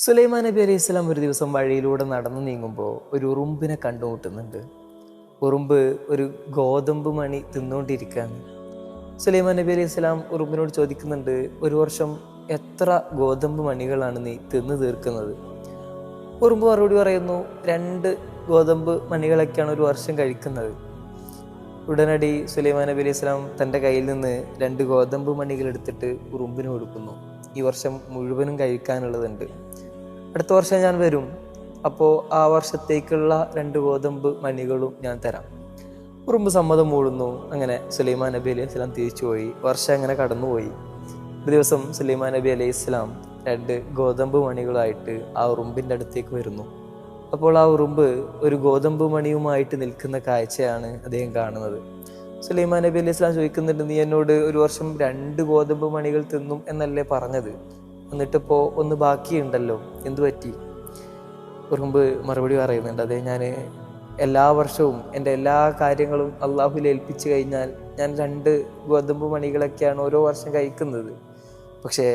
സുലൈമാൻ നബി അലൈഹി സ്വലാം ഒരു ദിവസം വഴിയിലൂടെ നടന്നു നീങ്ങുമ്പോൾ ഒരു ഉറുമ്പിനെ കണ്ടുമുട്ടുന്നുണ്ട്. ഉറുമ്പ് ഒരു ഗോതമ്പ് മണി തിന്നുകൊണ്ടിരിക്കുകയാണ്. സുലൈമാൻ നബി അലൈഹി സ്വലാം ഉറുമ്പിനോട് ചോദിക്കുന്നുണ്ട്, ഒരു വർഷം എത്ര ഗോതമ്പ് മണികളാണ് നീ തിന്നു തീർക്കുന്നത്? ഉറുമ്പ് മറുപടി പറയുന്നു, 2 ഗോതമ്പ് മണികളൊക്കെയാണ് ഒരു വർഷം കഴിക്കുന്നത്. ഉടനടി സുലൈമാൻ നബി അലൈഹി സ്വലാം തൻ്റെ കയ്യിൽ നിന്ന് 2 ഗോതമ്പ് മണികൾ എടുത്തിട്ട് ഉറുമ്പിന് കൊടുക്കുന്നു. ഈ വർഷം മുഴുവനും കഴിക്കാനുള്ളതുണ്ട്, അടുത്ത വർഷം ഞാൻ വരും, അപ്പോൾ ആ വർഷത്തേക്കുള്ള 2 ഗോതമ്പ് മണികളും ഞാൻ തരാം. ഉറുമ്പ് സമ്മതം മൂളുന്നു. അങ്ങനെ സുലൈമാൻ നബി അലൈഹി സ്വലാം തിരിച്ചുപോയി. വർഷം അങ്ങനെ കടന്നുപോയി. ഒരു ദിവസം സുലൈമാൻ നബി അലൈഹി സ്വലാം 2 ഗോതമ്പ് മണികളായിട്ട് ആ ഉറുമ്പിൻ്റെ അടുത്തേക്ക് വരുന്നു. അപ്പോൾ ആ ഉറുമ്പ് ഒരു ഗോതമ്പ് മണിയുമായിട്ട് നിൽക്കുന്ന കാഴ്ചയാണ് അദ്ദേഹം കാണുന്നത്. സുലൈമാൻ നബി അലൈഹി സ്വലാം ചോദിക്കുന്നുണ്ട്, നീ എന്നോട് ഒരു വർഷം 2 ഗോതമ്പ് മണികൾ തിന്നും എന്നല്ലേ പറഞ്ഞത്? എന്നിട്ടിപ്പോൾ ഒന്ന് ബാക്കിയുണ്ടല്ലോ, എന്തു പറ്റി? ഉറുമ്പ് മറുപടി പറയുന്നുണ്ട്, അതെ, ഞാൻ എല്ലാ വർഷവും എൻ്റെ എല്ലാ കാര്യങ്ങളും അള്ളാഹുവിൽ ഏൽപ്പിച്ചു കഴിഞ്ഞാൽ ഞാൻ 2 ഗോതമ്പ് മണികളൊക്കെയാണ് ഓരോ വർഷം കഴിക്കുന്നത്. പക്ഷേ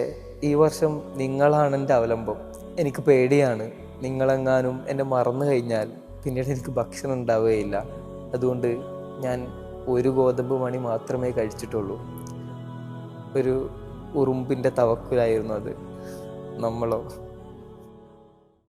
ഈ വർഷം നിങ്ങളാണ് എൻ്റെ അവലംബം. എനിക്ക് പേടിയാണ്, നിങ്ങളെങ്ങാനും എന്നെ മറന്നു കഴിഞ്ഞാൽ പിന്നീട് എനിക്ക് ഭക്ഷണം ഉണ്ടാവുകയില്ല. അതുകൊണ്ട് ഞാൻ 1 ഗോതമ്പ് മണി മാത്രമേ കഴിച്ചിട്ടുള്ളൂ. ഒരു ഉറുമ്പിൻ്റെ തവക്കുലായിരുന്നു അത്. നമ്മളോ?